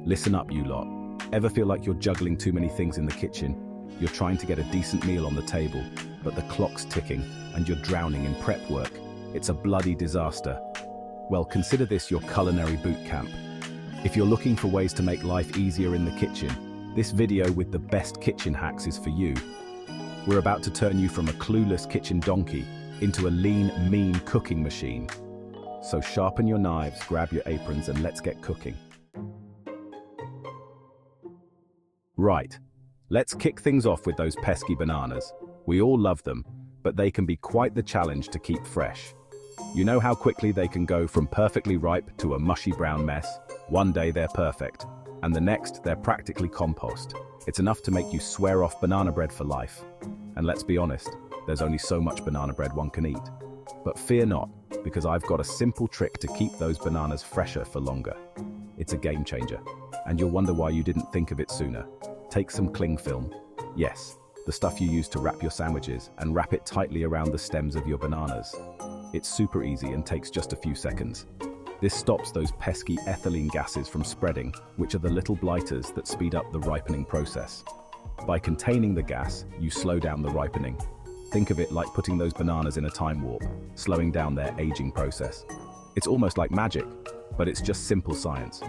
Listen up, you lot. Ever feel like you're juggling too many things in the kitchen? You're trying to get a decent meal on the table, but the clock's ticking and you're drowning in prep work. It's a bloody disaster. Well, consider this your culinary boot camp. If you're looking for ways to make life easier in the kitchen, this video with the best kitchen hacks is for you. We're about to turn you from a clueless kitchen donkey into a lean, mean cooking machine. So sharpen your knives, grab your aprons, and let's get cooking. Right, let's kick things off with those pesky bananas. We all love them, but they can be quite the challenge to keep fresh. You know how quickly they can go from perfectly ripe to a mushy brown mess? One day they're perfect, and the next they're practically compost. It's enough to make you swear off banana bread for life. And let's be honest, there's only so much banana bread one can eat. But fear not, because I've got a simple trick to keep those bananas fresher for longer. It's a game changer, and you'll wonder why you didn't think of it sooner. Take some cling film. Yes, the stuff you use to wrap your sandwiches, and wrap it tightly around the stems of your bananas. It's super easy and takes just a few seconds. This stops those pesky ethylene gases from spreading, which are the little blighters that speed up the ripening process. By containing the gas, you slow down the ripening. Think of it like putting those bananas in a time warp, slowing down their aging process. It's almost like magic, but it's just simple science.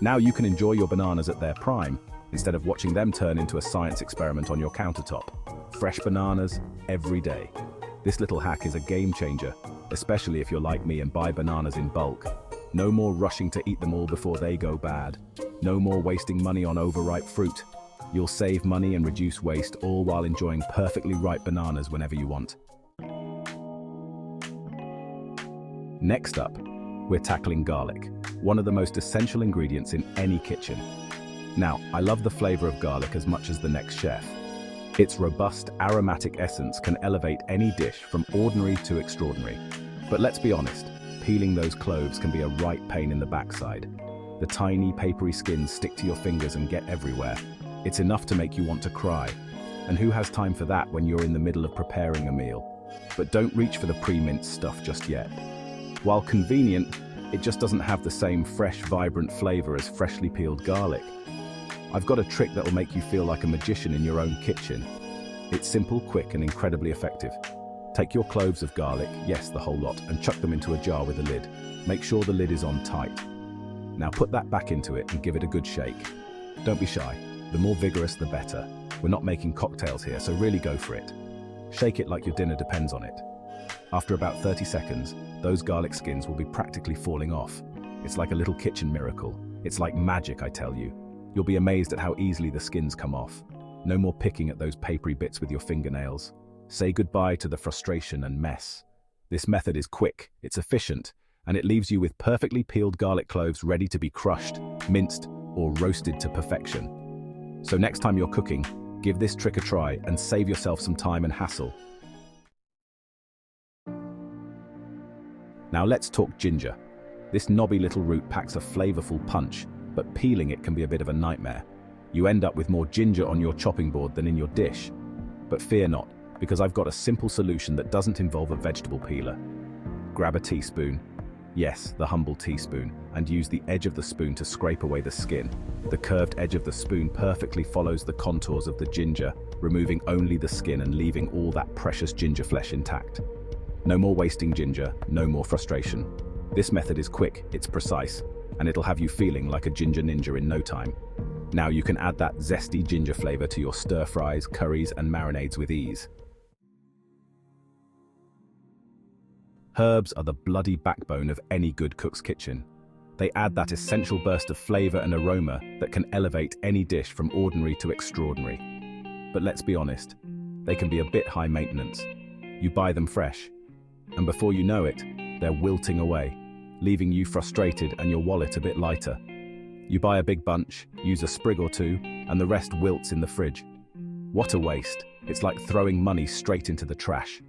Now you can enjoy your bananas at their prime, instead of watching them turn into a science experiment on your countertop. Fresh bananas, every day. This little hack is a game changer, especially if you're like me and buy bananas in bulk. No more rushing to eat them all before they go bad. No more wasting money on overripe fruit. You'll save money and reduce waste, all while enjoying perfectly ripe bananas whenever you want. Next up, we're tackling garlic, one of the most essential ingredients in any kitchen. Now, I love the flavor of garlic as much as the next chef. Its robust, aromatic essence can elevate any dish from ordinary to extraordinary. But let's be honest, peeling those cloves can be a right pain in the backside. The tiny, papery skins stick to your fingers and get everywhere. It's enough to make you want to cry. And who has time for that when you're in the middle of preparing a meal? But don't reach for the pre-minced stuff just yet. While convenient, it just doesn't have the same fresh, vibrant flavor as freshly peeled garlic. I've got a trick that will make you feel like a magician in your own kitchen. It's simple, quick, and incredibly effective. Take your cloves of garlic, yes, the whole lot, and chuck them into a jar with a lid. Make sure the lid is on tight. Now put that back into it and give it a good shake. Don't be shy. The more vigorous, the better. We're not making cocktails here, so really go for it. Shake it like your dinner depends on it. After about 30 seconds, those garlic skins will be practically falling off. It's like a little kitchen miracle. It's like magic, I tell you. You'll be amazed at how easily the skins come off. No more picking at those papery bits with your fingernails. Say goodbye to the frustration and mess. This method is quick, it's efficient, and it leaves you with perfectly peeled garlic cloves ready to be crushed, minced, or roasted to perfection. So next time you're cooking, give this trick a try and save yourself some time and hassle. Now let's talk ginger. This knobby little root packs a flavorful punch, but peeling it can be a bit of a nightmare. You end up with more ginger on your chopping board than in your dish. But fear not, because I've got a simple solution that doesn't involve a vegetable peeler. Grab a teaspoon, yes, the humble teaspoon, and use the edge of the spoon to scrape away the skin. The curved edge of the spoon perfectly follows the contours of the ginger, removing only the skin and leaving all that precious ginger flesh intact. No more wasting ginger, no more frustration. This method is quick, it's precise, and it'll have you feeling like a ginger ninja in no time. Now you can add that zesty ginger flavor to your stir-fries, curries, and marinades with ease. Herbs are the bloody backbone of any good cook's kitchen. They add that essential burst of flavor and aroma that can elevate any dish from ordinary to extraordinary. But let's be honest, they can be a bit high maintenance. You buy them fresh, and before you know it, they're wilting away, leaving you frustrated and your wallet a bit lighter. You buy a big bunch, use a sprig or two, and the rest wilts in the fridge. What a waste. It's like throwing money straight into the trash.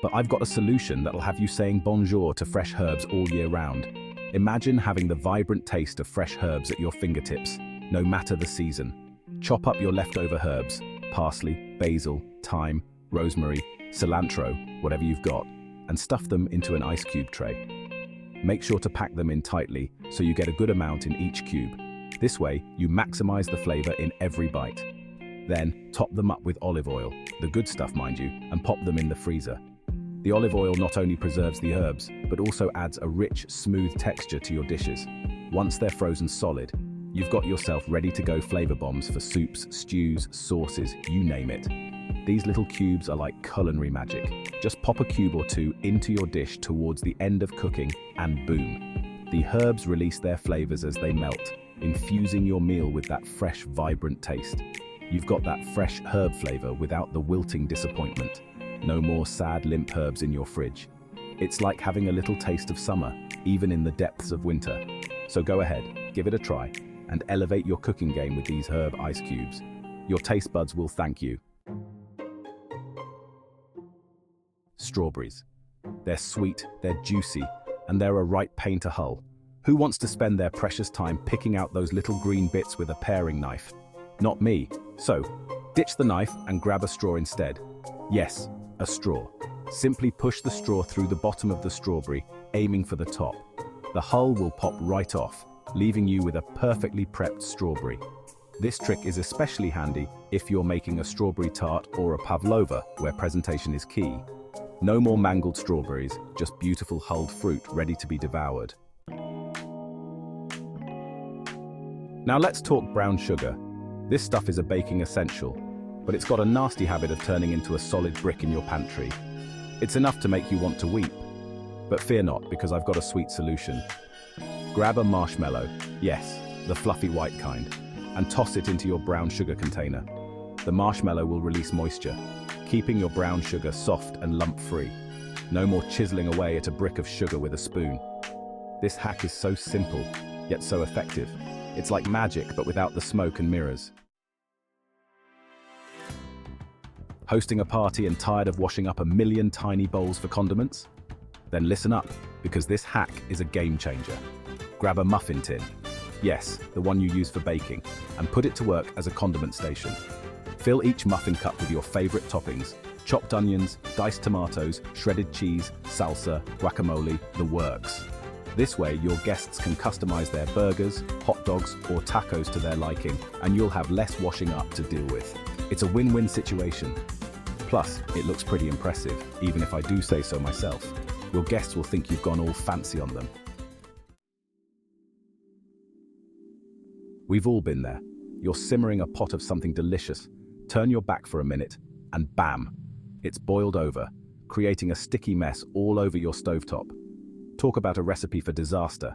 But I've got a solution that'll have you saying bonjour to fresh herbs all year round. Imagine having the vibrant taste of fresh herbs at your fingertips, no matter the season. Chop up your leftover herbs, parsley, basil, thyme, rosemary, cilantro, whatever you've got, and stuff them into an ice cube tray. Make sure to pack them in tightly so you get a good amount in each cube. This way, you maximize the flavor in every bite. Then, top them up with olive oil, the good stuff mind you, and pop them in the freezer. The olive oil not only preserves the herbs, but also adds a rich, smooth texture to your dishes. Once they're frozen solid, you've got yourself ready-to-go flavor bombs for soups, stews, sauces, you name it. These little cubes are like culinary magic. Just pop a cube or two into your dish towards the end of cooking, and boom. The herbs release their flavors as they melt, infusing your meal with that fresh, vibrant taste. You've got that fresh herb flavor without the wilting disappointment. No more sad, limp herbs in your fridge. It's like having a little taste of summer, even in the depths of winter. So go ahead, give it a try, and elevate your cooking game with these herb ice cubes. Your taste buds will thank you. Strawberries. They're sweet, they're juicy, and they're a ripe pain to hull. Who wants to spend their precious time picking out those little green bits with a paring knife? Not me. So, ditch the knife and grab a straw instead. Yes, a straw. Simply push the straw through the bottom of the strawberry, aiming for the top. The hull will pop right off, leaving you with a perfectly prepped strawberry. This trick is especially handy if you're making a strawberry tart or a pavlova, where presentation is key. No more mangled strawberries, just beautiful hulled fruit ready to be devoured. Now let's talk brown sugar. This stuff is a baking essential, but it's got a nasty habit of turning into a solid brick in your pantry. It's enough to make you want to weep. But fear not, because I've got a sweet solution. Grab a marshmallow, yes, the fluffy white kind, and toss it into your brown sugar container. The marshmallow will release moisture, keeping your brown sugar soft and lump-free. No more chiseling away at a brick of sugar with a spoon. This hack is so simple, yet so effective. It's like magic, but without the smoke and mirrors. Hosting a party and tired of washing up a million tiny bowls for condiments? Then listen up, because this hack is a game changer. Grab a muffin tin. Yes, the one you use for baking, and put it to work as a condiment station. Fill each muffin cup with your favorite toppings: chopped onions, diced tomatoes, shredded cheese, salsa, guacamole, the works. This way, your guests can customize their burgers, hot dogs, or tacos to their liking, and you'll have less washing up to deal with. It's a win-win situation. Plus, it looks pretty impressive, even if I do say so myself. Your guests will think you've gone all fancy on them. We've all been there. You're simmering a pot of something delicious, turn your back for a minute, and bam! It's boiled over, creating a sticky mess all over your stovetop. Talk about a recipe for disaster.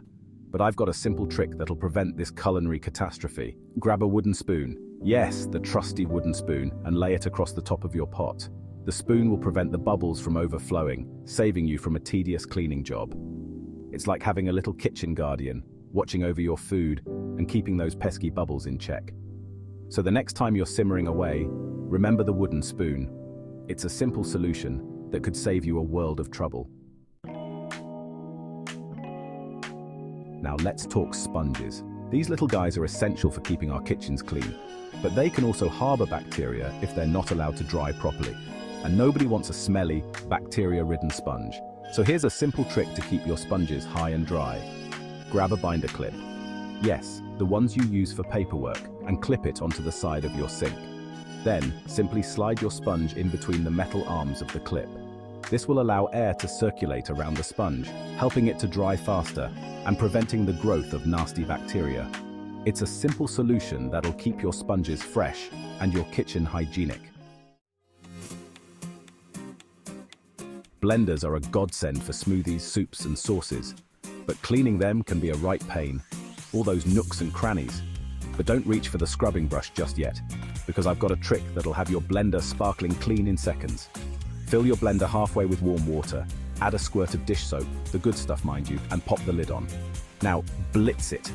But I've got a simple trick that'll prevent this culinary catastrophe. Grab a wooden spoon. Yes, the trusty wooden spoon, and lay it across the top of your pot. The spoon will prevent the bubbles from overflowing, saving you from a tedious cleaning job. It's like having a little kitchen guardian, watching over your food and keeping those pesky bubbles in check. So the next time you're simmering away, remember the wooden spoon. It's a simple solution that could save you a world of trouble. Now let's talk sponges. These little guys are essential for keeping our kitchens clean, but they can also harbor bacteria if they're not allowed to dry properly. And nobody wants a smelly, bacteria-ridden sponge. So here's a simple trick to keep your sponges high and dry. Grab a binder clip. Yes, the ones you use for paperwork, and clip it onto the side of your sink. Then, simply slide your sponge in between the metal arms of the clip. This will allow air to circulate around the sponge, helping it to dry faster and preventing the growth of nasty bacteria. It's a simple solution that'll keep your sponges fresh and your kitchen hygienic. Blenders are a godsend for smoothies, soups, and sauces, but cleaning them can be a right pain. All those nooks and crannies. But don't reach for the scrubbing brush just yet, because I've got a trick that'll have your blender sparkling clean in seconds. Fill your blender halfway with warm water, add a squirt of dish soap, the good stuff mind you, and pop the lid on. Now, blitz it,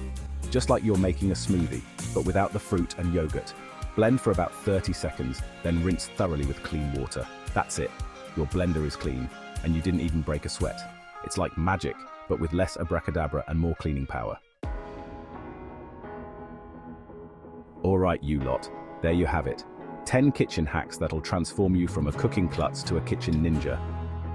just like you're making a smoothie, but without the fruit and yogurt. Blend for about 30 seconds, then rinse thoroughly with clean water. That's it, your blender is clean, and you didn't even break a sweat. It's like magic, but with less abracadabra and more cleaning power. Alright you lot, there you have it. 10 kitchen hacks that'll transform you from a cooking klutz to a kitchen ninja.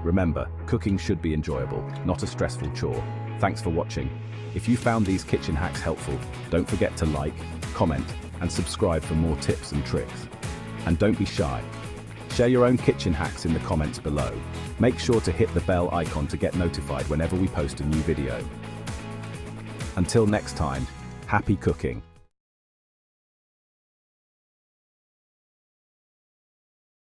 Remember, cooking should be enjoyable, not a stressful chore. Thanks for watching. If you found these kitchen hacks helpful, don't forget to like, comment, and subscribe for more tips and tricks. And don't be shy. Share your own kitchen hacks in the comments below. Make sure to hit the bell icon to get notified whenever we post a new video. Until next time, happy cooking.